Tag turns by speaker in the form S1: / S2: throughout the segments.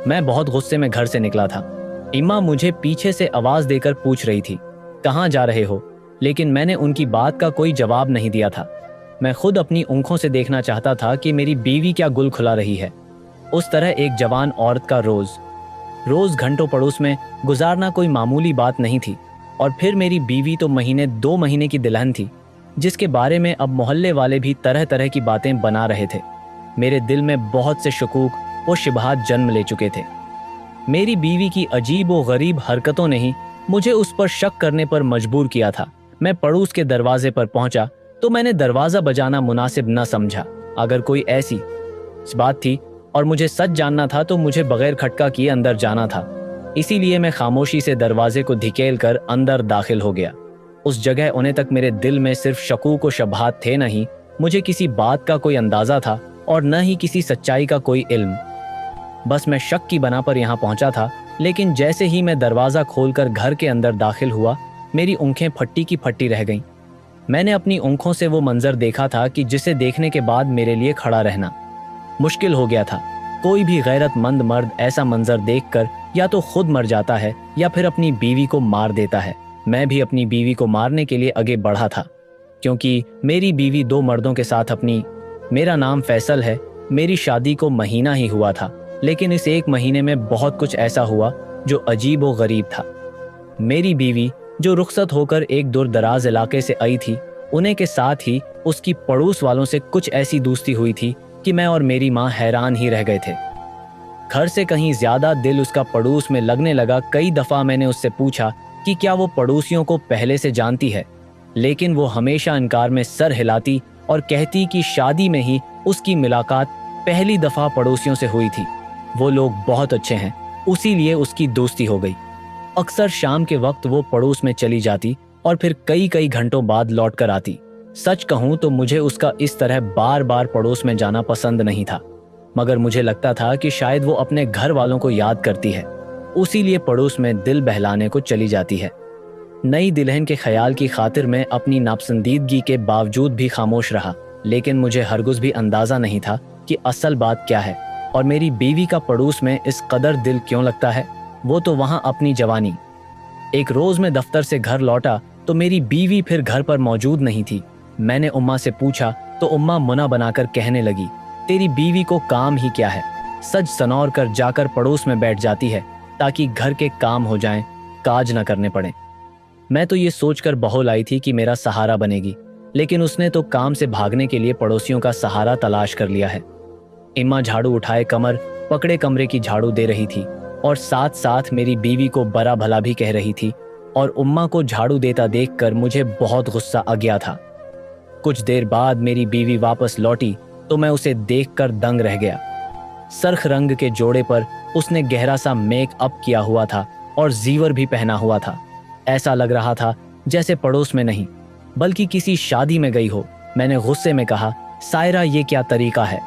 S1: मैं बहुत गुस्से में घर से निकला था। इम्मा मुझे पीछे से आवाज देकर पूछ रही थी, कहाँ जा रहे हो? लेकिन मैंने उनकी बात का कोई जवाब नहीं दिया था। मैं खुद अपनी आंखों से देखना चाहता था कि मेरी बीवी क्या गुल खुला रही है। उस तरह एक जवान औरत का रोज घंटों पड़ोस में गुजारना कोई मामूली बात नहीं थी। और फिर मेरी बीवी तो 2 महीने की दुल्हन थी, जिसके बारे में अब मोहल्ले वाले भी तरह तरह की बातें बना रहे थे। मेरे दिल में बहुत से शकूक और शुबहात जन्म ले चुके थे। मेरी बीवी की अजीब व गरीब हरकतों ने ही मुझे उस पर शक करने पर मजबूर किया था। मैं पड़ोस के दरवाजे पर पहुंचा तो मैंने दरवाजा बजाना मुनासिब न समझा। अगर कोई ऐसी बात थी और मुझे सच जानना था तो मुझे बगैर खटका किए अंदर जाना था। इसीलिए मैं खामोशी से दरवाजे को धकेल कर अंदर दाखिल हो गया। उस जगह होने तक मेरे दिल में सिर्फ शकूक व शबहात थे, नहीं मुझे किसी बात का कोई अंदाजा था और न ही किसी सच्चाई का कोई इल्म। बस मैं शक की बना पर यहाँ पहुंचा था। लेकिन जैसे ही मैं दरवाज़ा खोलकर घर के अंदर दाखिल हुआ, मेरी आंखें फट्टी की फट्टी रह गईं। मैंने अपनी आंखों से वो मंजर देखा था कि जिसे देखने के बाद मेरे लिए खड़ा रहना मुश्किल हो गया था। कोई भी गैरतमंद मर्द ऐसा मंजर देखकर या तो खुद मर जाता है या फिर अपनी बीवी को मार देता है। मैं भी अपनी बीवी को मारने के लिए आगे बढ़ा था, क्योंकि मेरी बीवी 2 मर्दों के साथ मेरा नाम फैसल है। मेरी शादी को महीना ही हुआ था, लेकिन इस 1 महीने में बहुत कुछ ऐसा हुआ जो अजीब व गरीब था। मेरी बीवी जो रुखसत होकर एक दूर दराज इलाके से आई थी, उन्हें के साथ ही उसकी पड़ोस वालों से कुछ ऐसी दोस्ती हुई थी कि मैं और मेरी माँ हैरान ही रह गए थे। घर से कहीं ज्यादा दिल उसका पड़ोस में लगने लगा। कई दफा मैंने उससे पूछा कि क्या वो पड़ोसियों को पहले से जानती है, लेकिन वो हमेशा इनकार में सर हिलाती और कहती कि शादी में ही उसकी मुलाकात पहली दफा पड़ोसियों से हुई थी। वो लोग बहुत अच्छे हैं, उसीलिए उसकी दोस्ती हो गई। अक्सर शाम के वक्त वो पड़ोस में चली जाती और फिर कई घंटों बाद लौट कर आती। सच कहूं तो मुझे उसका इस तरह बार बार पड़ोस में जाना पसंद नहीं था, मगर मुझे लगता था कि शायद वो अपने घर वालों को याद करती है, उसीलिए पड़ोस में दिल बहलाने को चली जाती है। नई दुल्हन के ख्याल की खातिर मैं अपनी नापसंदीदगी के बावजूद भी खामोश रहा, लेकिन मुझे हरगिज भी अंदाजा नहीं था कि असल बात क्या है और मेरी बीवी का पड़ोस में इस कदर दिल क्यों लगता है। वो तो वहां अपनी जवानी। एक रोज मैं दफ्तर से घर लौटा तो मेरी बीवी फिर घर पर मौजूद नहीं थी। मैंने उम्मा से पूछा तो उम्मा मुना बनाकर कहने लगी, तेरी बीवी को काम ही क्या है, सज सनौर कर जाकर पड़ोस में बैठ जाती है ताकि घर के काम हो जाएं, काज न करने पड़े। मैं तो ये सोचकर बहौल आई थी कि मेरा सहारा बनेगी, लेकिन उसने तो काम से भागने के लिए पड़ोसियों का सहारा तलाश कर लिया है। इम्मा झाड़ू उठाए कमर पकड़े कमरे की झाड़ू दे रही थी और साथ साथ मेरी बीवी को बरा भला भी कह रही थी, और उम्मा को झाड़ू देता देखकर मुझे बहुत गुस्सा आ गया था। कुछ देर बाद मेरी बीवी वापस लौटी तो मैं उसे देखकर दंग रह गया। सरख रंग के जोड़े पर उसने गहरा सा मेकअप किया हुआ था और जीवर भी पहना हुआ था। ऐसा लग रहा था जैसे पड़ोस में नहीं बल्कि किसी शादी में गई हो। मैंने गुस्से में कहा, सायरा ये क्या तरीका है,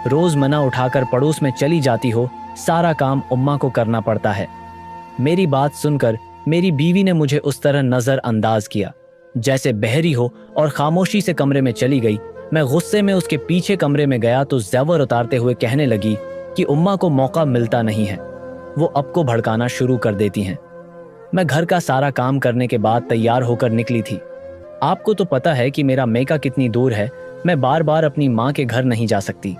S1: रोज मना उठाकर पड़ोस में चली जाती हो, सारा काम उम्मा को करना पड़ता है। मेरी बात सुनकर मेरी बीवी ने मुझे उस तरह नजर अंदाज किया जैसे बहरी हो और खामोशी से कमरे में चली गई। मैं गुस्से में उसके पीछे कमरे में गया तो ज़ेवर उतारते हुए कहने लगी कि उम्मा को मौका मिलता नहीं है, वो अब को भड़काना शुरू कर देती हैं। मैं घर का सारा काम करने के बाद तैयार होकर निकली थी। आपको तो पता है कि मेरा मेका कितनी दूर है, मैं बार बार अपनी माँ के घर नहीं जा सकती,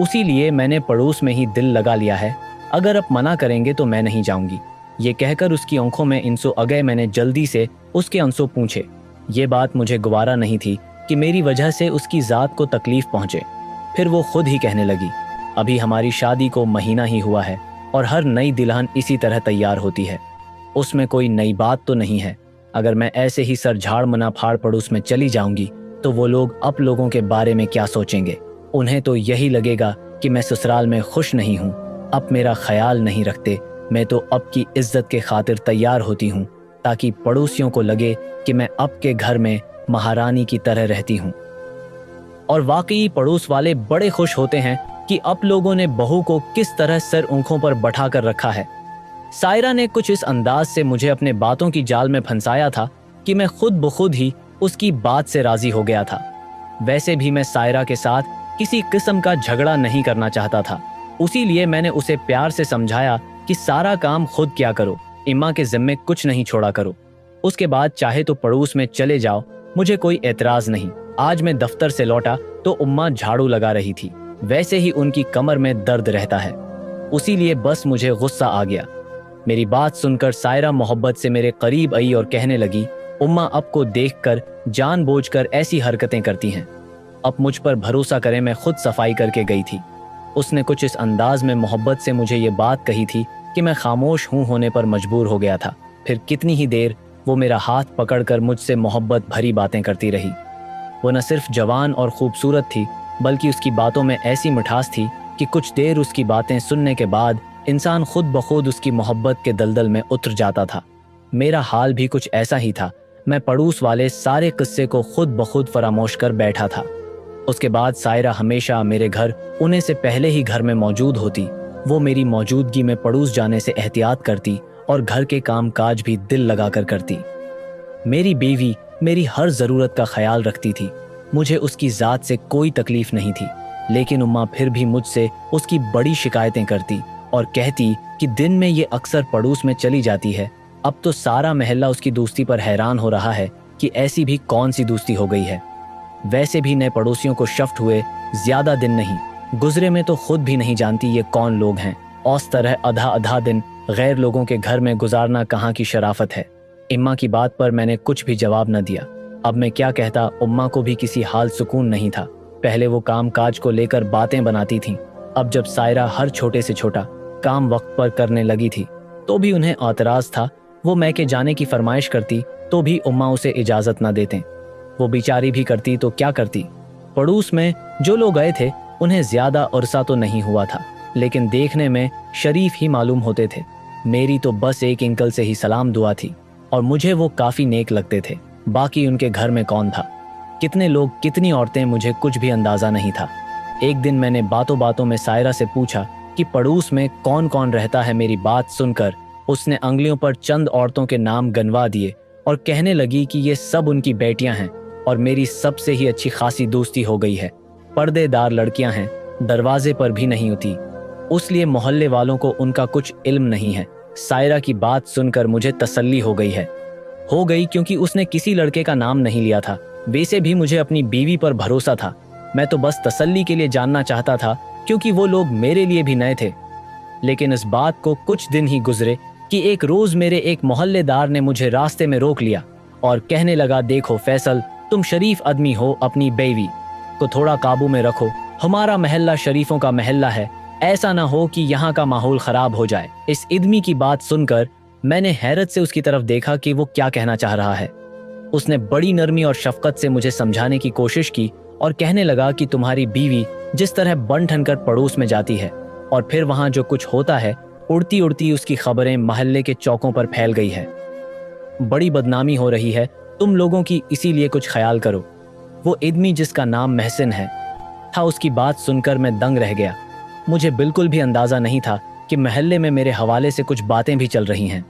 S1: उसीलिए मैंने पड़ोस में ही दिल लगा लिया है। अगर आप मना करेंगे तो मैं नहीं जाऊंगी। ये कहकर उसकी आंखों में इंसो अगए मैंने जल्दी से उसके अंसों पूछे। ये बात मुझे गवारा नहीं थी कि मेरी वजह से उसकी ज़ात को तकलीफ पहुंचे। फिर वो खुद ही कहने लगी, अभी हमारी शादी को महीना ही हुआ है और हर नई दुल्हन इसी तरह तैयार होती है, उसमें कोई नई बात तो नहीं है। अगर मैं ऐसे ही सर झाड़ मना फाड़ पड़ोस में चली जाऊंगी तो वो लोग अब लोगों के बारे में क्या सोचेंगे। उन्हें तो यही लगेगा कि मैं ससुराल में खुश नहीं हूँ, अब मेरा ख्याल नहीं रखते। मैं तो अब की इज्जत के खातिर तैयार होती हूँ ताकि पड़ोसियों को लगे कि मैं अब के घर में महारानी की तरह रहती हूँ। और वाकई पड़ोस वाले बड़े खुश होते हैं कि अब लोगों ने बहू को किस तरह सर आंखों पर बैठा कर रखा है। सायरा ने कुछ इस अंदाज से मुझे अपने बातों की जाल में फंसाया था कि मैं खुद बखुद ही उसकी बात से राजी हो गया था। वैसे भी मैं सायरा के साथ किसी किस्म का झगड़ा नहीं करना चाहता था, उसी लिए मैंने उसे प्यार से समझाया कि सारा काम खुद क्या करो, इम्मा के जिम्मे कुछ नहीं छोड़ा करो। उसके बाद चाहे तो पड़ोस में चले जाओ, मुझे कोई एतराज नहीं। आज मैं दफ्तर से लौटा तो उम्मा झाड़ू लगा रही थी। वैसे ही उनकी कमर में दर्द रहता है, उसी लिए बस मुझे गुस्सा आ गया। मेरी बात सुनकर सायरा मोहब्बत से मेरे करीब आई और कहने लगी, उम्मा अब को देखकर जानबूझकर ऐसी हरकतें करती हैं। अब मुझ पर भरोसा करें, मैं खुद सफाई करके गई थी। उसने कुछ इस अंदाज में मोहब्बत से मुझे ये बात कही थी कि मैं खामोश होने पर मजबूर हो गया था। फिर कितनी ही देर वो मेरा हाथ पकड़कर मुझसे मोहब्बत भरी बातें करती रही। वो न सिर्फ जवान और खूबसूरत थी, बल्कि उसकी बातों में ऐसी मिठास थी कि कुछ देर उसकी बातें सुनने के बाद इंसान खुद ब खुद उसकी मोहब्बत के दलदल में उतर जाता था। मेरा हाल भी कुछ ऐसा ही था। मैं पड़ोस वाले सारे किस्से को खुद ब खुद फरामोश कर बैठा था। उसके बाद सायरा हमेशा मेरे घर उन्हें से पहले ही घर में मौजूद होती। वो मेरी मौजूदगी में पड़ोस जाने से एहतियात करती और घर के काम काज भी दिल लगाकर करती। मेरी बीवी मेरी हर ज़रूरत का ख्याल रखती थी। मुझे उसकी ज़ात से कोई तकलीफ नहीं थी, लेकिन उम्मा फिर भी मुझसे उसकी बड़ी शिकायतें करती और कहती कि दिन में ये अक्सर पड़ोस में चली जाती है। अब तो सारा महल्ला उसकी दोस्ती पर हैरान हो रहा है कि ऐसी भी कौन सी दोस्ती हो गई है। वैसे भी नए पड़ोसियों को शिफ्ट हुए ज़्यादा दिन नहीं गुजरे, में तो खुद भी नहीं जानती ये कौन लोग हैं। औस तरह आधा आधा दिन गैर लोगों के घर में गुजारना कहाँ की शराफत है। इम्मा की बात पर मैंने कुछ भी जवाब न दिया। अब मैं क्या कहता, उम्मा को भी किसी हाल सुकून नहीं था। पहले वो काम काज को लेकर बातें बनाती थीं। अब जब सायरा हर छोटे से छोटा काम वक्त पर करने लगी थी तो भी उन्हें एतराज़ था। वो मैके जाने की फरमाइश करती तो भी उम्मा उसे इजाज़त न देते। वो बेचारी भी करती तो क्या करती। पड़ोस में जो लोग गए थे उन्हें ज़्यादा अरसा तो नहीं हुआ था, लेकिन देखने में शरीफ ही मालूम होते थे। मेरी तो बस एक अंकल से ही सलाम दुआ थी और मुझे वो काफ़ी नेक लगते थे। बाकी उनके घर में कौन था, कितने लोग, कितनी औरतें, मुझे कुछ भी अंदाज़ा नहीं था। एक दिन मैंने बातों बातों में सायरा से पूछा कि पड़ोस में कौन कौन रहता है। मेरी बात सुनकर उसने अंगलियों पर चंद औरतों के नाम गनवा दिए और कहने लगी कि ये सब उनकी बेटियां हैं और मेरी सबसे ही अच्छी खासी दोस्ती हो गई है। पर्देदार लड़कियां हैं, दरवाजे पर भी नहीं होती, उसलिए मोहल्ले वालों को उनका कुछ इल्म नहीं है। सायरा की बात सुनकर मुझे तसल्ली हो गई क्योंकि उसने किसी लड़के का नाम नहीं लिया था। वैसे भी मुझे अपनी बीवी पर भरोसा था। मैं तो बस तसल्ली के लिए जानना चाहता था, क्योंकि वो लोग मेरे लिए भी नए थे। लेकिन इस बात को कुछ दिन ही गुजरे कि एक रोज मेरे एक मोहल्लेदार ने मुझे रास्ते में रोक लिया और कहने लगा, देखो फैसल, तुम शरीफ आदमी हो, अपनी बीवी को थोड़ा काबू में रखो। हमारा महल्ला शरीफों का महल्ला है, ऐसा ना हो कि यहाँ का माहौल खराब हो जाए। इस इदमी की बात सुनकर मैंने हैरत से उसकी तरफ देखा कि वो क्या कहना चाह रहा है। उसने बड़ी नरमी और शफकत से मुझे समझाने की कोशिश की और कहने लगा कि तुम्हारी बीवी जिस तरह बन ठन कर पड़ोस में जाती है और फिर वहां जो कुछ होता है, उड़ती उड़ती उसकी खबरें महल्ले के चौकों पर फैल गई है। बड़ी बदनामी हो रही है तुम लोगों की, इसीलिए कुछ ख्याल करो। वो इदमी जिसका नाम महसिन है था, उसकी बात सुनकर मैं दंग रह गया। मुझे बिल्कुल भी अंदाजा नहीं था कि महल्ले में मेरे हवाले से कुछ बातें भी चल रही हैं।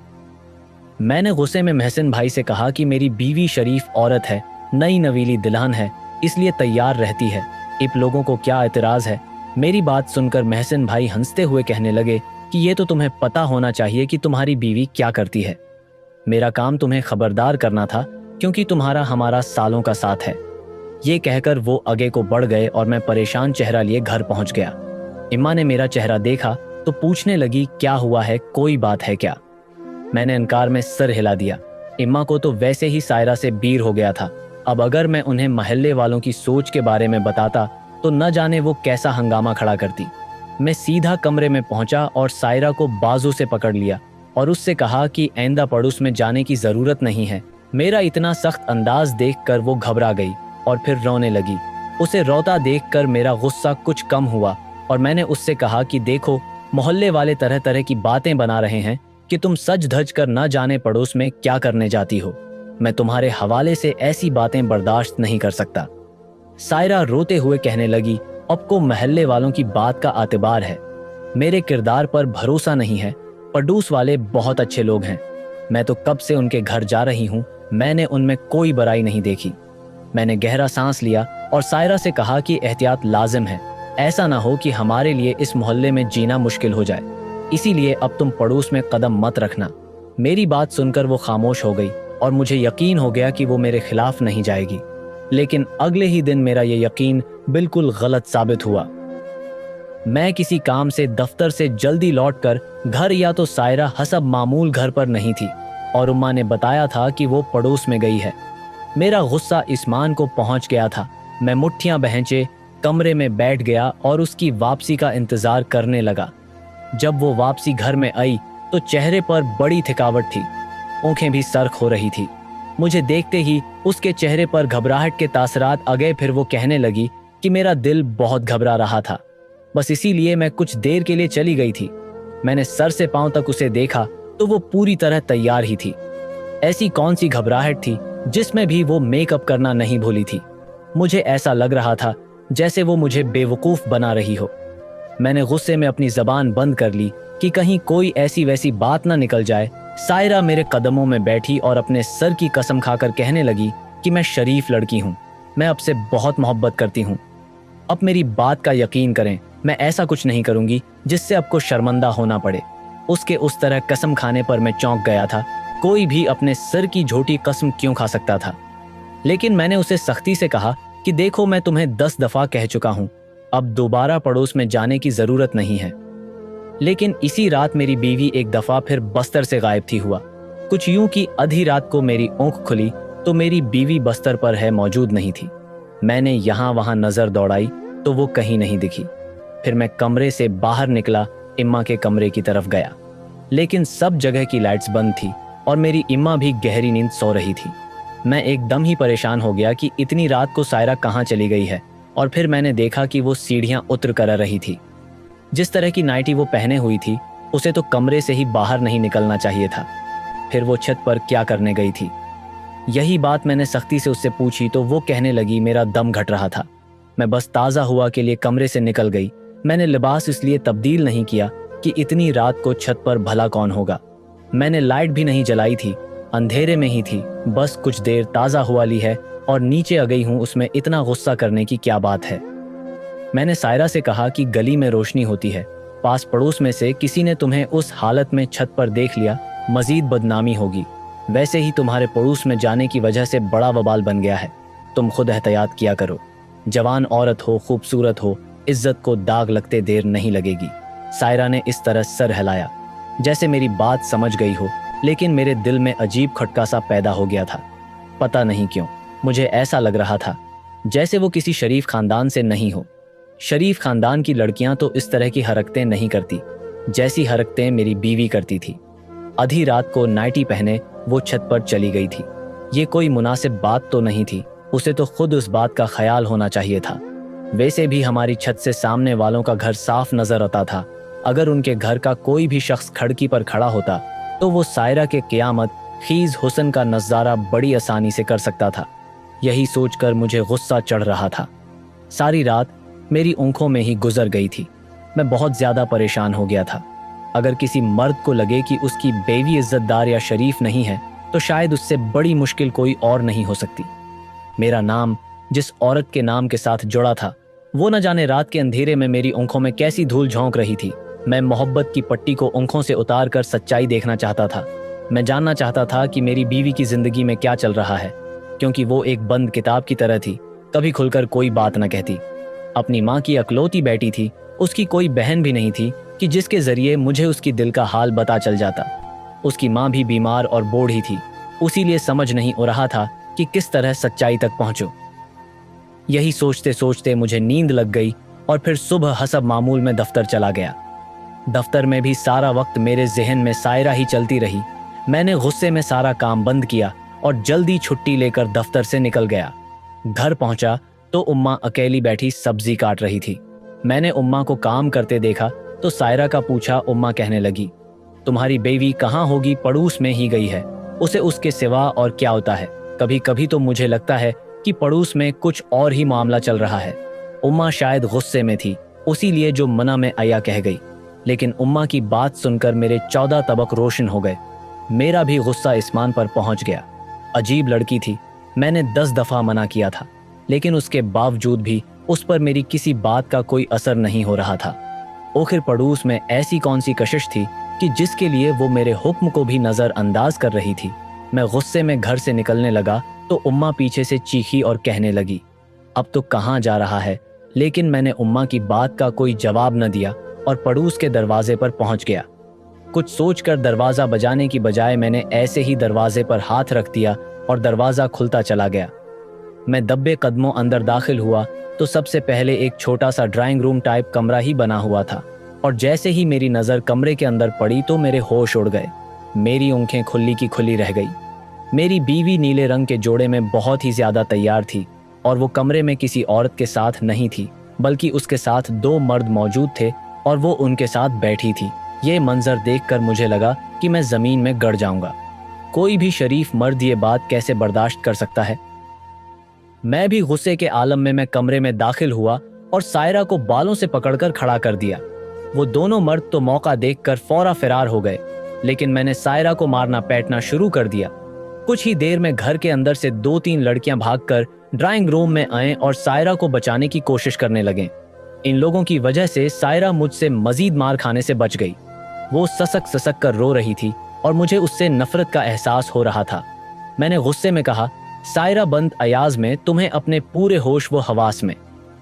S1: मैंने गुस्से में महसिन भाई से कहा कि मेरी बीवी शरीफ औरत है, नई नवीली दुल्हन है, इसलिए तैयार रहती है। इप लोगों को क्या एतराज है। मेरी बात सुनकर महसिन भाई हंसते हुए कहने लगे कि ये तो तुम्हें पता होना चाहिए कि तुम्हारी बीवी क्या करती है। मेरा काम तुम्हें खबरदार करना था, क्योंकि तुम्हारा हमारा सालों का साथ है। ये कहकर वो आगे को बढ़ गए और मैं परेशान चेहरा लिए घर पहुंच गया। इम्मा ने मेरा चेहरा देखा तो पूछने लगी, क्या हुआ है, कोई बात है क्या? मैंने इनकार में सर हिला दिया। इम्मा को तो वैसे ही सायरा से बीर हो गया था। अब अगर मैं उन्हें महल्ले वालों की सोच के बारे में बताता तो न जाने वो कैसा हंगामा खड़ा करती। मैं सीधा कमरे में पहुंचा और सायरा को बाजू से पकड़ लिया और उससे कहा कि आइंदा पड़ोस में जाने की जरूरत नहीं है। मेरा इतना सख्त अंदाज देखकर वो घबरा गई और फिर रोने लगी। उसे रोता देखकर मेरा गुस्सा कुछ कम हुआ और मैंने उससे कहा कि देखो, मोहल्ले वाले तरह तरह की बातें बना रहे हैं कि तुम सज धज कर न जाने पड़ोस में क्या करने जाती हो। मैं तुम्हारे हवाले से ऐसी बातें बर्दाश्त नहीं कर सकता। सायरा रोते हुए कहने लगी, अब को महल्ले वालों की बात का आतिबार है, मेरे किरदार पर भरोसा नहीं है। पड़ोस वाले बहुत अच्छे लोग हैं, मैं तो कब से उनके घर जा रही हूँ, मैंने उनमें कोई बुराई नहीं देखी। मैंने गहरा सांस लिया और सायरा से कहा कि एहतियात लाजिम है। ऐसा ना हो कि हमारे लिए इस मोहल्ले में जीना मुश्किल हो जाए, इसीलिए अब तुम पड़ोस में कदम मत रखना। मेरी बात सुनकर वो खामोश हो गई और मुझे यकीन हो गया कि वो मेरे खिलाफ नहीं जाएगी। लेकिन अगले ही दिन मेरा ये यकीन बिल्कुल गलत साबित हुआ। मैं किसी काम से दफ्तर से जल्दी लौटकर घर या तो सायरा हसब मामूल घर पर नहीं थी और उम्मा ने बताया था कि वो पड़ोस में गई है। मेरा गुस्सा इस्मान को पहुंच गया था। मैं मुट्ठियां बहंचे कमरे में बैठ गया और उसकी वापसी का इंतजार करने लगा। जब वो वापसी घर में आई तो चेहरे पर बड़ी थकावट थी, आंखें भी सर्ख हो रही थी। मुझे देखते ही उसके चेहरे पर घबराहट के तासरात आ गए। फिर वो कहने लगी कि मेरा दिल बहुत घबरा रहा था, बस इसीलिए मैं कुछ देर के लिए चली गई थी। मैंने सर से पांव तक उसे देखा तो वो पूरी तरह तैयार ही थी। ऐसी कौन सी घबराहट थी जिसमें भी वो मेकअप करना नहीं भूली थी। मुझे ऐसा लग रहा था जैसे वो मुझे बेवकूफ बना रही हो। मैंने गुस्से में अपनी जबान बंद कर ली कि कहीं कोई ऐसी वैसी बात ना निकल जाए। सायरा मेरे कदमों में बैठी और अपने सर की कसम खाकर कहने लगी कि मैं शरीफ लड़की हूँ, मैं आपसे बहुत मोहब्बत करती हूँ। अब मेरी बात का यकीन करें, मैं ऐसा कुछ नहीं करूंगी जिससे आपको शर्मिंदा होना पड़े। उसके उस तरह कसम खाने पर मैं चौंक गया था। कोई भी अपने सर की झूठी कसम क्यों खा सकता था? लेकिन मैंने उसे सख्ती से कहा कि देखो, मैं तुम्हें 10 दफा कह चुका हूं, अब दोबारा पड़ोस में जाने की जरूरत नहीं है। लेकिन इसी रात मेरी बीवी एक दफा फिर बस्तर से गायब थी हुआ। कुछ यूं कि आधी रात को मेरी आंख खुली तो मेरी बीवी बस्तर पर है मौजूद नहीं थी। मैंने यहाँ वहां नजर दौड़ाई तो वो कहीं नहीं दिखी। फिर मैं कमरे से बाहर निकला, इम्मा के कमरे की तरफ गया, लेकिन सब जगह की लाइट्स बंद थी और मेरी इम्मा भी गहरी नींद सो रही थी। मैं एकदम ही परेशान हो गया कि इतनी रात को सायरा कहाँ चली गई है। और फिर मैंने देखा कि वो सीढ़ियां उतर कर रही थी। जिस तरह की नाइटी वो पहने हुई थी उसे तो कमरे से ही बाहर नहीं निकलना चाहिए था। फिर वो छत पर क्या करने गई थी? यही बात मैंने सख्ती से उससे पूछी तो वो कहने लगी मेरा दम घट रहा था, मैं बस ताज़ा हुआ के लिए कमरे से निकल गई। मैंने लिबास इसलिए तब्दील नहीं किया कि इतनी रात को छत पर भला कौन होगा। मैंने लाइट भी नहीं जलाई थी, अंधेरे में ही थी। बस कुछ देर ताज़ा हुआ ली है और नीचे आ गई हूँ, उसमें इतना गुस्सा करने की क्या बात है। मैंने सायरा से कहा कि गली में रोशनी होती है, पास पड़ोस में से किसी ने तुम्हें उस हालत में छत पर देख लिया, मजीद बदनामी होगी। वैसे ही तुम्हारे पड़ोस में जाने की वजह से बड़ा बवाल बन गया है, तुम खुद एहतियात किया करो। जवान औरत हो, खूबसूरत हो, इज्जत को दाग लगते देर नहीं लगेगी। सायरा ने इस तरह सर हिलाया जैसे मेरी बात समझ गई हो, लेकिन मेरे दिल में अजीब खटका सा पैदा हो गया था। पता नहीं क्यों मुझे ऐसा लग रहा था जैसे वो किसी शरीफ खानदान से नहीं हो। शरीफ खानदान की लड़कियां तो इस तरह की हरकतें नहीं करती जैसी हरकतें मेरी बीवी करती थी। आधी रात को नाइटी पहने वो छत पर चली गई थी। ये कोई मुनासिब बात तो नहीं थी, उसे तो खुद उस बात का ख्याल होना चाहिए था। वैसे भी हमारी छत से सामने वालों का घर साफ नजर आता था। अगर उनके घर का कोई भी शख्स खिड़की पर खड़ा होता तो वो सायरा के क़यामत खीज हुस्न का नज़ारा बड़ी आसानी से कर सकता था। यही सोचकर मुझे गुस्सा चढ़ रहा था। सारी रात मेरी आंखों में ही गुजर गई थी। मैं बहुत ज़्यादा परेशान हो गया था। अगर किसी मर्द को लगे कि उसकी बेवी इज्जतदार या शरीफ नहीं है तो शायद उससे बड़ी मुश्किल कोई और नहीं हो सकती। मेरा नाम जिस औरत के नाम के साथ जुड़ा था वो न जाने रात के अंधेरे में मेरी आंखों में कैसी धूल झोंक रही थी। मैं मोहब्बत की पट्टी को आंखों से उतार कर सच्चाई देखना चाहता था। मैं जानना चाहता था कि मेरी बीवी की जिंदगी में क्या चल रहा है, क्योंकि वो एक बंद किताब की तरह थी, कभी खुलकर कोई बात न कहती। अपनी माँ की अकलौती बेटी थी, उसकी कोई बहन भी नहीं थी कि जिसके जरिए मुझे उसकी दिल का हाल पता चल जाता। उसकी माँ भी बीमार और बूढ़ी थी, उसीलिए समझ नहीं हो रहा था कि किस तरह सच्चाई तक पहुंचूं। यही सोचते सोचते मुझे नींद लग गई और फिर सुबह हसब मामूल में दफ्तर चला गया। दफ्तर में भी सारा वक्त मेरे जहन में सायरा ही चलती रही। मैंने गुस्से में सारा काम बंद किया और जल्दी छुट्टी लेकर दफ्तर से निकल गया। घर पहुंचा तो उम्मा अकेली बैठी सब्जी काट रही थी। मैंने उम्मा को काम करते देखा तो सायरा का पूछा। उम्मा कहने लगी, तुम्हारी बेवी कहाँ होगी, पड़ोस में ही गई है, उसे उसके सिवा और क्या होता है। कभी कभी तो मुझे लगता है कि पड़ोस में कुछ और ही मामला चल रहा है। उम्मा शायद गुस्से में थी, उसीलिए जो मना में आया कह गई। लेकिन उम्मा की बात सुनकर मेरे 14 तबक रोशन हो गए। मेरा भी गुस्सा इस्मान पर पहुंच गया। अजीब लड़की थी, मैंने 10 दफ़ा मना किया था, लेकिन उसके बावजूद भी उस पर मेरी किसी बात का कोई असर नहीं हो रहा था। आखिर पड़ोस में ऐसी कौन सी कशिश थी कि जिसके लिए वो मेरे हुक्म को भी नज़रअंदाज कर रही थी। मैं गुस्से में घर से निकलने लगा तो उम्मा पीछे से चीखी और कहने लगी, अब तो कहाँ जा रहा है। लेकिन मैंने उम्मा की बात का कोई जवाब न दिया और पड़ोस के दरवाजे पर पहुंच गया। कुछ सोचकर दरवाज़ा बजाने की बजाय मैंने ऐसे ही दरवाजे पर हाथ रख दिया और दरवाज़ा खुलता चला गया। मैं दब्बे कदमों अंदर दाखिल हुआ तो सबसे पहले एक छोटा सा ड्राइंग रूम टाइप कमरा ही बना हुआ था, और जैसे ही मेरी नज़र कमरे के अंदर पड़ी तो मेरे होश उड़ गए। मेरी आंखें खुली की खुली रह गई। मेरी बीवी नीले रंग के जोड़े में बहुत ही ज़्यादा तैयार थी और वो कमरे में किसी औरत के साथ नहीं थी, बल्कि उसके साथ 2 मर्द मौजूद थे और वो उनके साथ बैठी थी। ये मंजर देखकर मुझे लगा कि मैं ज़मीन में गड़ जाऊंगा। कोई भी शरीफ मर्द ये बात कैसे बर्दाश्त कर सकता है। मैं भी गुस्से के आलम में मैं कमरे में दाखिल हुआ और सायरा को बालों से पकड़कर खड़ा कर दिया। वो दोनों मर्द तो मौका देखकर फौरा फरार हो गए, लेकिन मैंने सायरा को मारना पैटना शुरू कर दिया। कुछ ही देर में घर के अंदर से 2-3 लड़कियां भागकर ड्राइंग रूम में आए और सायरा को बचाने की कोशिश करने लगे। इन लोगों की वजह से सायरा मुझसे मजीद मार खाने से बच गई। वो ससक ससक कर रो रही थी और मुझे उससे नफरत का एहसास हो रहा था। मैंने गुस्से में कहा, सायरा बंद अयाज में, तुम्हें अपने पूरे होश व हवास में।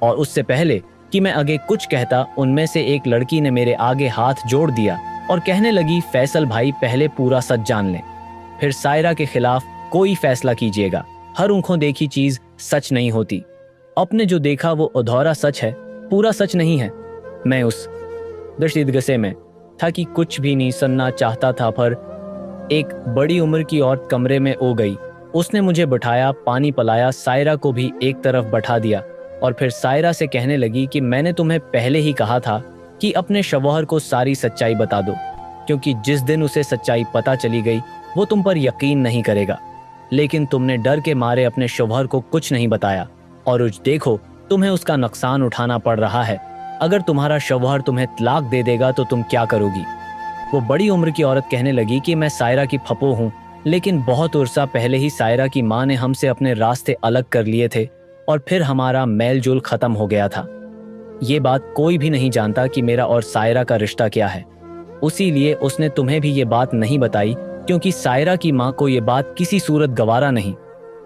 S1: और उससे पहले कि मैं आगे कुछ कहता, उनमें से एक लड़की ने मेरे आगे हाथ जोड़ दिया और कहने लगी, फैसल भाई पहले पूरा सच जान लें, फिर सायरा के खिलाफ कोई फैसला कीजिएगा। हर आंखों देखी चीज सच नहीं होती। अपने जो देखा वो अधूरा सच है, पूरा सच नहीं है। मैं उस दशदगसे में था कि कुछ भी नहीं सुनना चाहता था, पर एक बड़ी उम्र की औरत कमरे में ओ गई। उसने मुझे बिठाया, पानी पिलाया, सायरा को भी एक तरफ बैठा दिया और फिर सायरा से कहने लगी कि मैंने तुम्हें पहले ही कहा था कि अपने शौहर को सारी सच्चाई बता दो, क्योंकि जिस दिन उसे सच्चाई पता चली गई वो तुम पर यकीन नहीं करेगा। लेकिन तुमने डर के मारे अपने शौहर को कुछ नहीं बताया, और आज देखो तुम्हें उसका नुकसान उठाना पड़ रहा है। अगर तुम्हारा शौहर तुम्हें तलाक दे देगा तो तुम क्या करोगी। वो बड़ी उम्र की औरत कहने लगी कि मैं सायरा की फपो हूँ, लेकिन बहुत उर्सा पहले ही सायरा की माँ ने हमसे अपने रास्ते अलग कर लिए थे और फिर हमारा मेल जोल खत्म हो गया था। ये बात कोई भी नहीं जानता कि मेरा और सायरा का रिश्ता क्या है। उसी लिए उसने तुम्हें भी ये बात नहीं बताई, क्योंकि सायरा की माँ को ये बात किसी सूरत गवारा नहीं।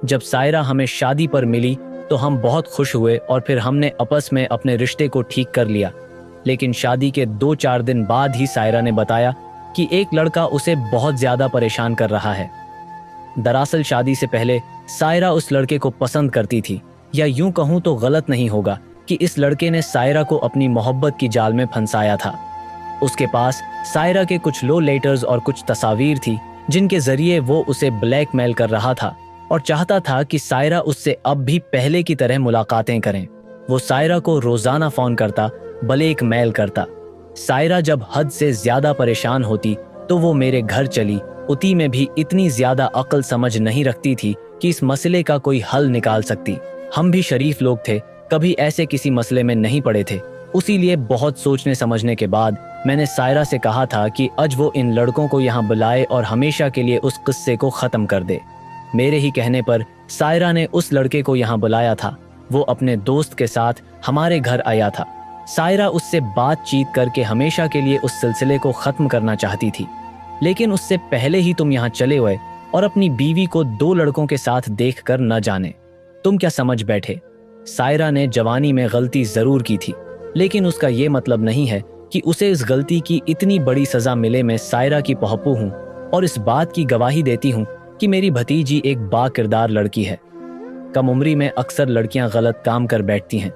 S1: जब सायरा हमें शादी पर मिली तो हम बहुत खुश हुए और फिर हमने आपस में अपने रिश्ते को ठीक कर लिया। लेकिन शादी के 2-4 दिन बाद ही सायरा ने बताया कि एक लड़का उसे बहुत ज्यादा परेशान कर रहा है। दरअसल शादी से पहले सायरा उस लड़के को पसंद करती थी, या यूं कहूं तो गलत नहीं होगा कि इस लड़के ने सायरा को अपनी मोहब्बत की जाल में फंसाया था। उसके पास सायरा के कुछ लो लेटर्स और कुछ तस्वीर थी, जिनके जरिए वो उसे ब्लैकमेल कर रहा था और चाहता था कि सायरा उससे अब भी पहले की तरह मुलाकातें करें। वो सायरा को रोजाना फोन करता, ब्लैकमेल करता। सायरा जब हद से ज्यादा परेशान होती तो वो मेरे घर चली। उती में भी इतनी ज्यादा अक्ल समझ नहीं रखती थी कि इस मसले का कोई हल निकाल सकती। हम भी शरीफ लोग थे, कभी ऐसे किसी मसले में नहीं पड़े थे। उसीलिए बहुत सोचने समझने के बाद मैंने सायरा से कहा था कि आज वो इन लड़कों को यहाँ बुलाए और हमेशा के लिए उस किस्से को ख़त्म कर दे। मेरे ही कहने पर सायरा ने उस लड़के को यहाँ बुलाया था। वो अपने दोस्त के साथ हमारे घर आया था। सायरा उससे बातचीत करके हमेशा के लिए उस सिलसिले को ख़त्म करना चाहती थी, लेकिन उससे पहले ही तुम यहाँ चले हुए और अपनी बीवी को 2 लड़कों के साथ देख कर न जाने। तुम क्या समझ बैठे। सायरा ने जवानी में गलती ज़रूर की थी, लेकिन उसका ये मतलब नहीं है कि उसे इस गलती की इतनी बड़ी सज़ा मिले। मैं सायरा की पहपू हूँ और इस बात की गवाही देती हूँ कि मेरी भतीजी एक बाकिरदार लड़की है। कम उम्री में अक्सर लड़कियां गलत काम कर बैठती हैं,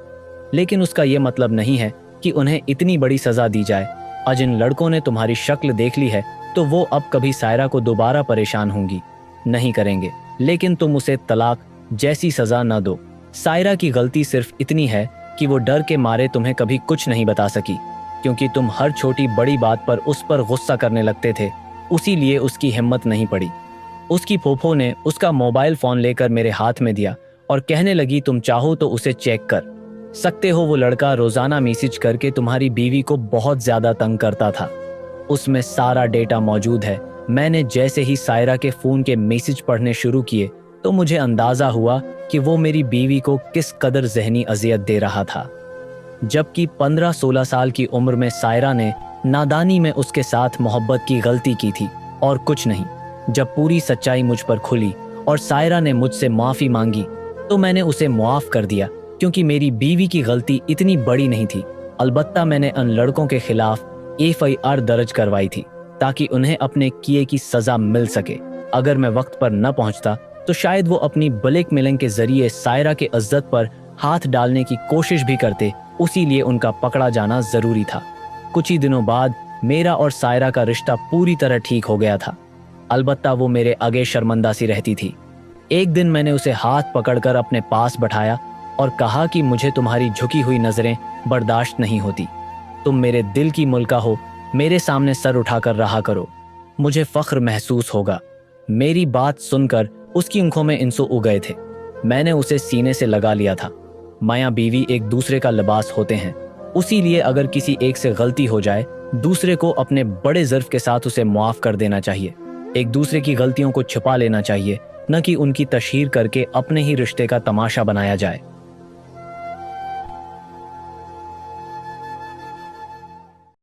S1: लेकिन उसका ये मतलब नहीं है कि उन्हें इतनी बड़ी सज़ा दी जाए। आज इन लड़कों ने तुम्हारी शक्ल देख ली है तो वो अब कभी सायरा को दोबारा परेशान होंगी नहीं करेंगे, लेकिन तुम उसे तलाक जैसी सज़ा न दो। सायरा की गलती सिर्फ इतनी है कि वो डर के मारे तुम्हें कभी कुछ नहीं बता सकी, क्योंकि तुम हर छोटी बड़ी बात पर उस पर गुस्सा करने लगते थे। उसी लिए उसकी हिम्मत नहीं पड़ी। उसकी फूफो ने उसका मोबाइल फ़ोन लेकर मेरे हाथ में दिया और कहने लगी, तुम चाहो तो उसे चेक कर सकते हो। वो लड़का रोज़ाना मैसेज करके तुम्हारी बीवी को बहुत ज़्यादा तंग करता था। उसमें सारा डेटा मौजूद है। मैंने जैसे ही सायरा के फ़ोन के मैसेज पढ़ने शुरू किए तो मुझे अंदाज़ा हुआ कि वो मेरी बीवी को किस कदर ज़हनी अजियत दे रहा था। जबकि 15-16 साल की उम्र में सायरा ने नादानी में उसके साथ मोहब्बत की गलती की थी और कुछ नहीं। जब पूरी सच्चाई मुझ पर खुली और सायरा ने मुझसे माफ़ी मांगी तो मैंने उसे मुआफ़ कर दिया, क्योंकि मेरी बीवी की गलती इतनी बड़ी नहीं थी। अलबत्ता मैंने उन लड़कों के खिलाफ FIR दर्ज करवाई थी ताकि उन्हें अपने किए की सज़ा मिल सके। अगर मैं वक्त पर न पहुंचता तो शायद वो अपनी ब्लैकमेलिंग के जरिए सायरा के इज्जत पर हाथ डालने की कोशिश भी करते, उसी लिए उनका पकड़ा जाना ज़रूरी था। कुछ ही दिनों बाद मेरा और सायरा का रिश्ता पूरी तरह ठीक हो गया था। अलबत्ता वो मेरे आगे शर्मिंदा सी रहती थी। एक दिन मैंने उसे हाथ पकड़कर अपने पास बैठाया और कहा कि मुझे तुम्हारी झुकी हुई नज़रें बर्दाश्त नहीं होती। तुम मेरे दिल की मुल्का हो, मेरे सामने सर उठाकर रहा करो, मुझे फ़ख्र महसूस होगा। मेरी बात सुनकर उसकी आंखों में आंसू उग गए थे। मैंने उसे सीने से लगा लिया था। माया बीवी एक दूसरे का लिबास होते हैं, उसी लिए अगर किसी एक से गलती हो जाए, दूसरे को अपने बड़े ज़र्फ़ के साथ उसे मुआफ़ कर देना चाहिए। एक दूसरे की गलतियों को छुपा लेना चाहिए, न कि उनकी तशहीर करके अपने ही रिश्ते का तमाशा बनाया जाए।